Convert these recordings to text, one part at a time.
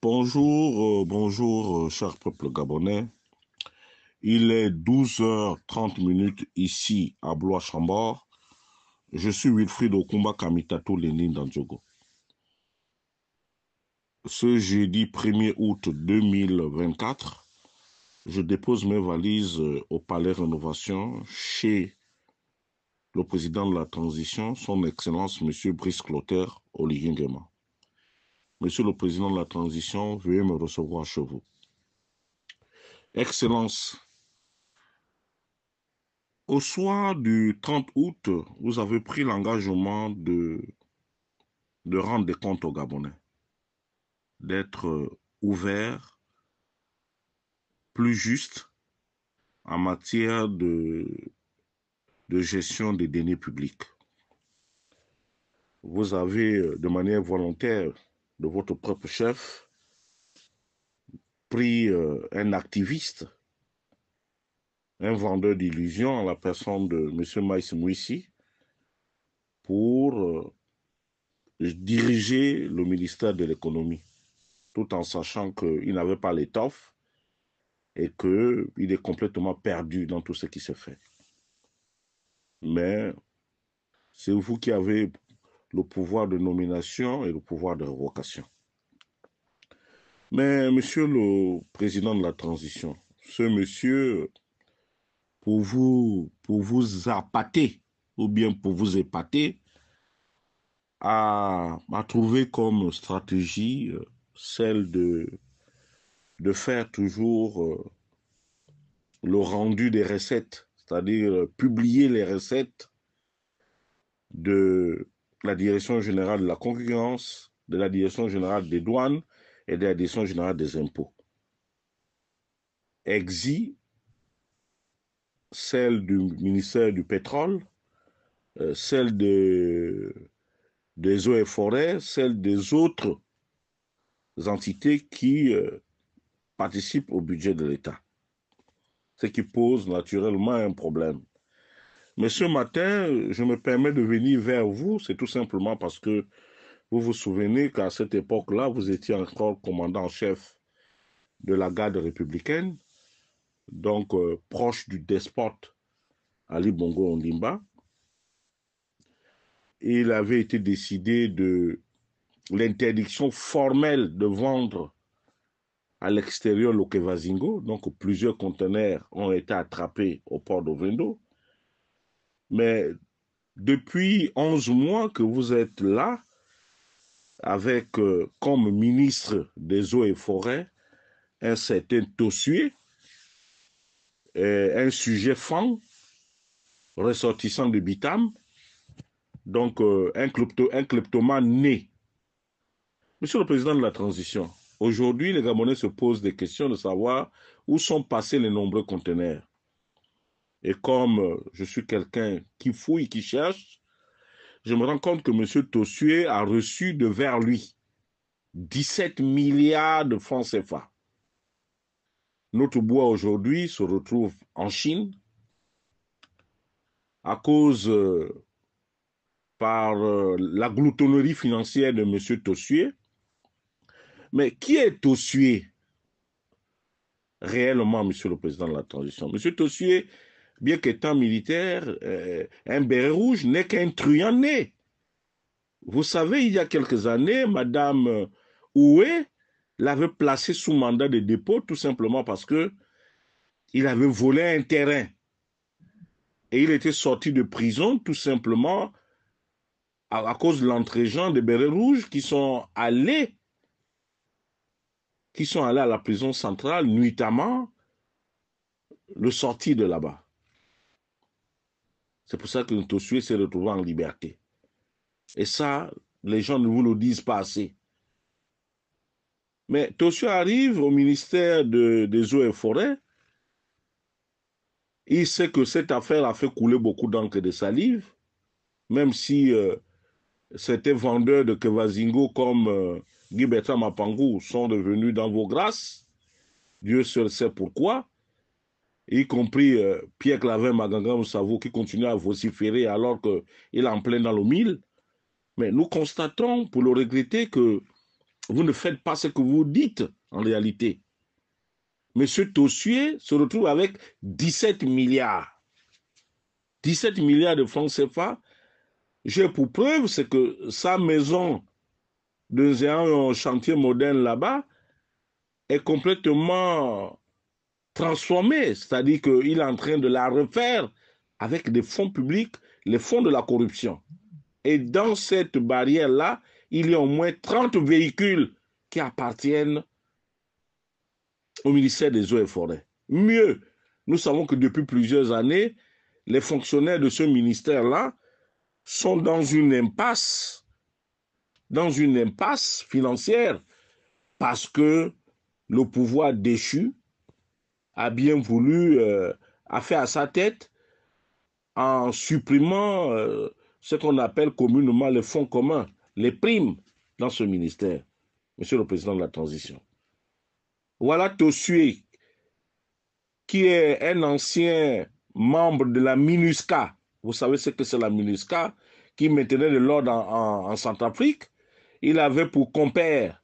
Bonjour, cher peuple gabonais. Il est 12h30 ici à Blois-Chambord. Je suis Wilfried Okumba Kamitato Lénine Dandiogo. Ce jeudi 1er août 2024, je dépose mes valises au Palais Rénovation chez le président de la transition, son Excellence M. Brice Clotaire Oligui Nguema. Monsieur le président de la transition, veuillez me recevoir chez vous. Excellence, au soir du 30 août, vous avez pris l'engagement de rendre des comptes aux Gabonais, d'être ouvert, plus juste en matière de gestion des deniers publics. Vous avez, de manière volontaire, de votre propre chef, pris un activiste, un vendeur d'illusions en la personne de M. Maïs Mouissi pour diriger le ministère de l'économie, tout en sachant qu'il n'avait pas l'étoffe et qu'il est complètement perdu dans tout ce qui se fait. Mais c'est vous qui avez le pouvoir de nomination et le pouvoir de révocation. Mais monsieur le président de la transition, ce monsieur, pour vous appâter ou bien pour vous épater, a trouvé comme stratégie celle de faire toujours le rendu des recettes, c'est-à-dire publier les recettes de la Direction générale de la concurrence, de la Direction générale des douanes et de la Direction générale des impôts. Exit celle du ministère du pétrole, celle des eaux et forêts, celle des autres entités qui participent au budget de l'État. Ce qui pose naturellement un problème. Mais ce matin, je me permets de venir vers vous, c'est tout simplement parce que vous vous souvenez qu'à cette époque-là, vous étiez encore commandant en chef de la garde républicaine, donc proche du despote Ali Bongo Ondimba. Il avait été décidé de l'interdiction formelle de vendre à l'extérieur l'Okevazingo, donc plusieurs conteneurs ont été attrapés au port d'Ovendo. Mais depuis 11 mois que vous êtes là, avec comme ministre des Eaux et Forêts un certain Tossué, un sujet fan, ressortissant de Bitam, donc un kleptomane né. Monsieur le Président de la Transition, aujourd'hui les Gabonais se posent des questions de savoir où sont passés les nombreux conteneurs. Et comme je suis quelqu'un qui fouille, qui cherche, je me rends compte que M. Tossué a reçu de vers lui 17 milliards de francs CFA. Notre bois aujourd'hui se retrouve en Chine à cause par la gloutonnerie financière de M. Tossué. Mais qui est Tossué réellement, Monsieur le Président de la Transition? M. Tossué, bien qu'étant militaire, un béret rouge n'est qu'un truand né. Vous savez, il y a quelques années, Madame Oué l'avait placé sous mandat de dépôt tout simplement parce qu'il avait volé un terrain. Et il était sorti de prison tout simplement à cause de l'entre-gens des bérets rouges qui sont allés à la prison centrale nuitamment le sortir de là-bas. C'est pour ça que Tossué s'est retrouvé en liberté. Et ça, les gens ne vous le disent pas assez. Mais Tossué arrive au ministère des Eaux et Forêts. Il sait que cette affaire a fait couler beaucoup d'encre et de salive, même si certains vendeurs de Kevazingo comme Guy Bertrand Mapangou sont devenus dans vos grâces. Dieu seul sait pourquoi. Y compris Pierre Claver Maganga Moussavo qui continue à vociférer alors qu'il est en plein dans le mille. Mais nous constatons, pour le regretter, que Vous ne faites pas ce que vous dites en réalité. Monsieur Tossué se retrouve avec 17 milliards. 17 milliards de francs CFA. J'ai pour preuve, c'est que sa maison dans un chantier moderne là-bas est complètement transformée. C'est-à-dire qu'il est en train de la refaire avec des fonds publics, les fonds de la corruption. Et dans cette barrière-là, il y a au moins 30 véhicules qui appartiennent au ministère des Eaux et Forêts. Mieux, nous savons que depuis plusieurs années, les fonctionnaires de ce ministère-là sont dans une impasse financière parce que le pouvoir déchu a bien voulu, a fait à sa tête en supprimant ce qu'on appelle communément les fonds communs, les primes dans ce ministère, Monsieur le Président de la Transition. Voilà Tossué, qui est un ancien membre de la MINUSCA. Vous savez ce que c'est la MINUSCA, qui maintenait de l'ordre en Centrafrique. Il avait pour compère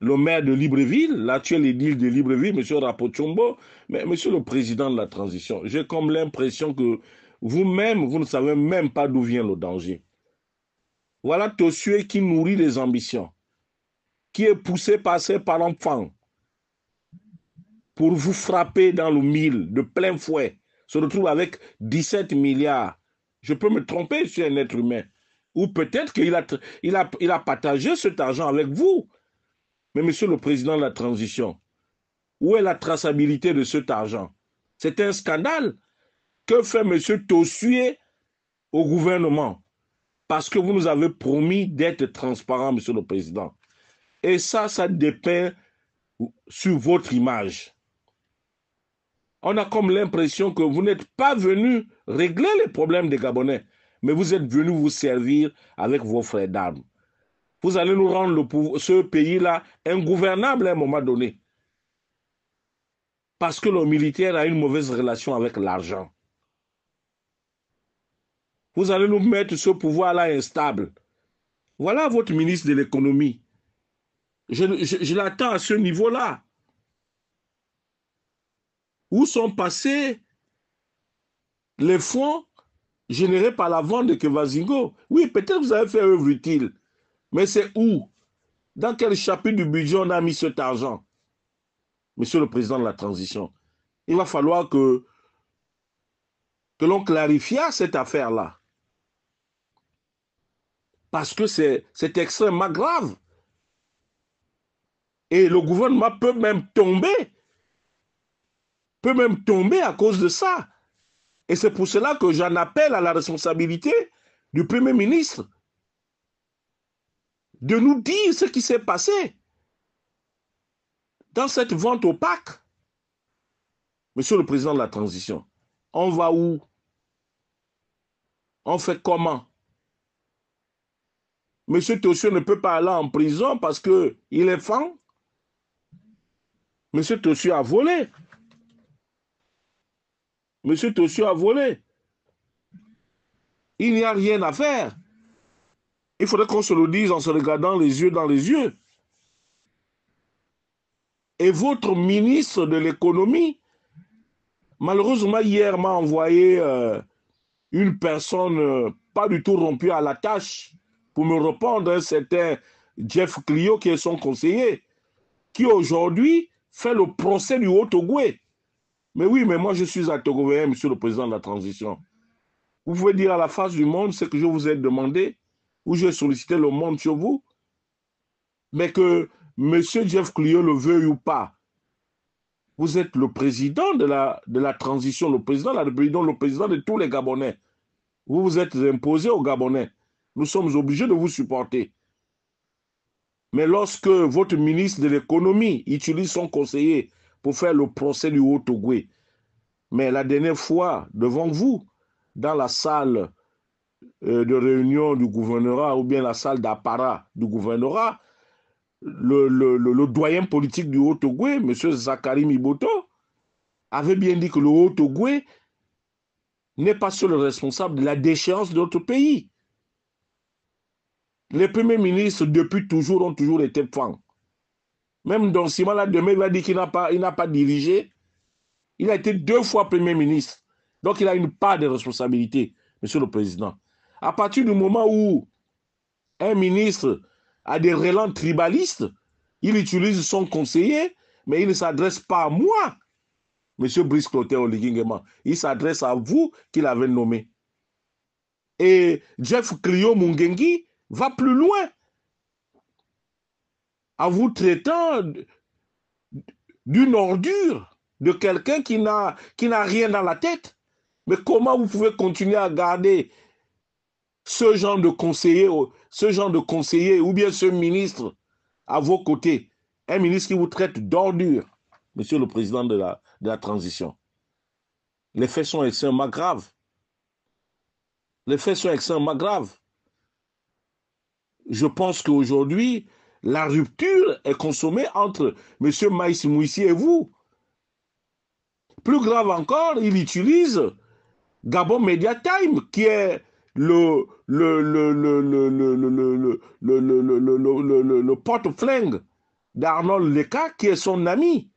le maire de Libreville, l'actuel édile de Libreville, M. Rapochombo. Mais Monsieur le Président de la Transition, j'ai comme l'impression que vous-même, vous ne savez même pas d'où vient le danger. Voilà Tossué qui nourrit les ambitions, qui est poussé par ses parents-enfants pour vous frapper dans le mille de plein fouet, se retrouve avec 17 milliards. Je peux me tromper sur un être humain. Ou peut-être qu'il a partagé cet argent avec vous. Mais Monsieur le Président de la Transition, où est la traçabilité de cet argent? C'est un scandale. Que fait Monsieur Tossué au gouvernement? Parce que vous nous avez promis d'être transparent, Monsieur le Président. Et ça dépeint sur votre image. On a comme l'impression que vous n'êtes pas venu régler les problèmes des Gabonais, mais vous êtes venu vous servir avec vos frères d'armes. Vous allez nous rendre ce pays-là ingouvernable à un moment donné. Parce que le militaire a une mauvaise relation avec l'argent. Vous allez nous mettre ce pouvoir-là instable. Voilà votre ministre de l'économie. Je l'attends à ce niveau-là. Où sont passés les fonds générés par la vente de Kevazingo? Oui, peut-être vous avez fait œuvre utile. Mais c'est où? Dans quel chapitre du budget on a mis cet argent? Monsieur le Président de la Transition, il va falloir que l'on clarifie cette affaire-là. Parce que c'est extrêmement grave. Et le gouvernement peut même tomber à cause de ça. Et c'est pour cela que j'en appelle à la responsabilité du Premier ministre de nous dire ce qui s'est passé dans cette vente opaque. Monsieur le Président de la Transition, on va où? On fait comment? Monsieur Tossué ne peut pas aller en prison parce qu'il est fan. Monsieur Tossué a volé. Monsieur Tossué a volé. Il n'y a rien à faire. Il faudrait qu'on se le dise en se regardant les yeux dans les yeux. Et votre ministre de l'économie, malheureusement, hier m'a envoyé une personne pas du tout rompue à la tâche pour me répondre, un certain Jeff Clio, qui est son conseiller, qui aujourd'hui fait le procès du Haut-Togoué. Mais oui, mais moi je suis à Togovéen, Monsieur le Président de la Transition. Vous pouvez dire à la face du monde ce que je vous ai demandé, ou j'ai sollicité le monde sur vous, mais que M. Jeff Clio le veuille ou pas, vous êtes le président de la transition, le président de la République, le président de tous les Gabonais. Vous vous êtes imposé aux Gabonais. Nous sommes obligés de vous supporter. Mais lorsque votre ministre de l'économie utilise son conseiller pour faire le procès du Haut-Togoué, mais la dernière fois, devant vous, dans la salle de réunion du gouvernorat ou bien la salle d'apparat du gouvernorat, le doyen politique du Haut-Togoué, M. Zakari Miboto, avait bien dit que le Haut-Togoué n'est pas seul responsable de la déchéance de notre pays. Les premiers ministres, depuis toujours, ont toujours été francs. Même Don Simon, là, demain, il va dire qu'il n'a pas dirigé. Il a été 2 fois Premier ministre. Donc, il a une part de responsabilité, Monsieur le Président. À partir du moment où un ministre a des relents tribalistes, il utilise son conseiller, mais il ne s'adresse pas à moi, Monsieur Brice Clotaire Oligui-Nguema. Il s'adresse à vous qu'il avait nommé. Et Jeff Clio Mungengi va plus loin en vous traitant d'une ordure, de quelqu'un qui n'a rien dans la tête. Mais comment vous pouvez continuer à garder ce genre de conseiller ou bien ce ministre à vos côtés, un ministre qui vous traite d'ordure, Monsieur le Président de la transition? Les faits sont extrêmement graves. Les faits sont extrêmement graves. Je pense qu'aujourd'hui, la rupture est consommée entre M. Maïs Mouissi et vous. Plus grave encore, il utilise Gabon Media Time, qui est le porte-flingue d'Arnold Leka, qui est son ami.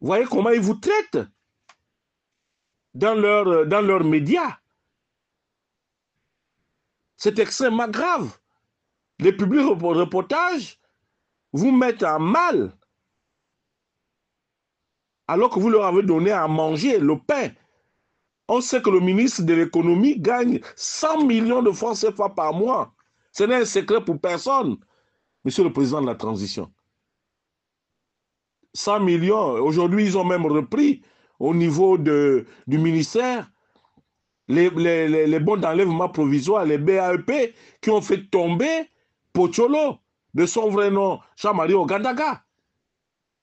Vous voyez comment ils vous traitent dans leurs médias. C'est extrêmement grave. Les publics reportages vous mettent à mal alors que vous leur avez donné à manger le pain. On sait que le ministre de l'économie gagne 100 millions de francs CFA par mois. Ce n'est un secret pour personne, Monsieur le Président de la transition. 100 millions, aujourd'hui ils ont même repris au niveau du ministère les bons d'enlèvement provisoire, les BAEP, qui ont fait tomber Pocholo, de son vrai nom, Jean-Marie Ogandaga.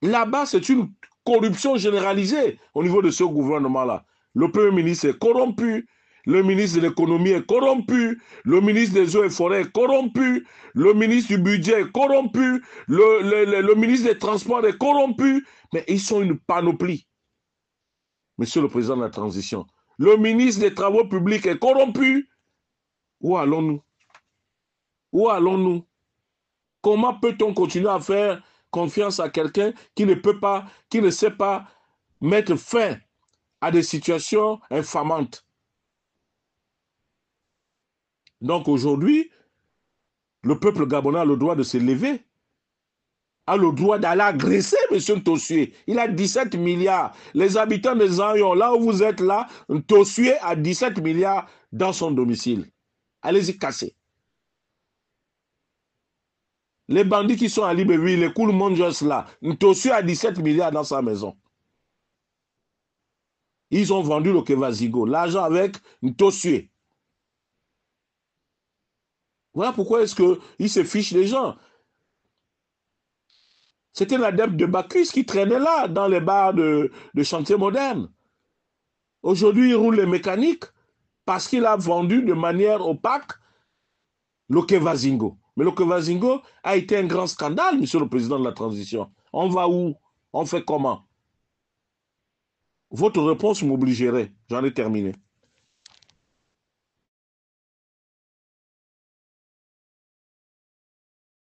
Là-bas, c'est une corruption généralisée au niveau de ce gouvernement-là. Le Premier ministre est corrompu, le ministre de l'économie est corrompu, le ministre des eaux et forêts est corrompu, le ministre du budget est corrompu, le ministre des transports est corrompu, mais ils sont une panoplie, Monsieur le Président de la transition. Le ministre des Travaux publics est corrompu. Où allons-nous? Où allons-nous? Comment peut-on continuer à faire confiance à quelqu'un qui ne sait pas mettre fin à des situations infamantes? Donc aujourd'hui, le peuple gabonais a le droit de se lever, a le droit d'aller agresser M. Ntossué. Il a 17 milliards. Les habitants de Zanyon, là où vous êtes là, Ntossué a 17 milliards dans son domicile. Allez-y casser. Les bandits qui sont à Libreville, les Cool Monjos là, Ntossué a 17 milliards dans sa maison. Ils ont vendu le Kevazigo, l'argent avec Ntossué. Voilà pourquoi est-ce qu'ils se fichent des gens. C'était l'adepte de Bacchus qui traînait là, dans les bars de chantier moderne. Aujourd'hui, il roule les mécaniques parce qu'il a vendu de manière opaque le Kevazingo. Mais le Kevazingo a été un grand scandale, Monsieur le Président de la transition. On va où? On fait comment? Votre réponse m'obligerait. J'en ai terminé.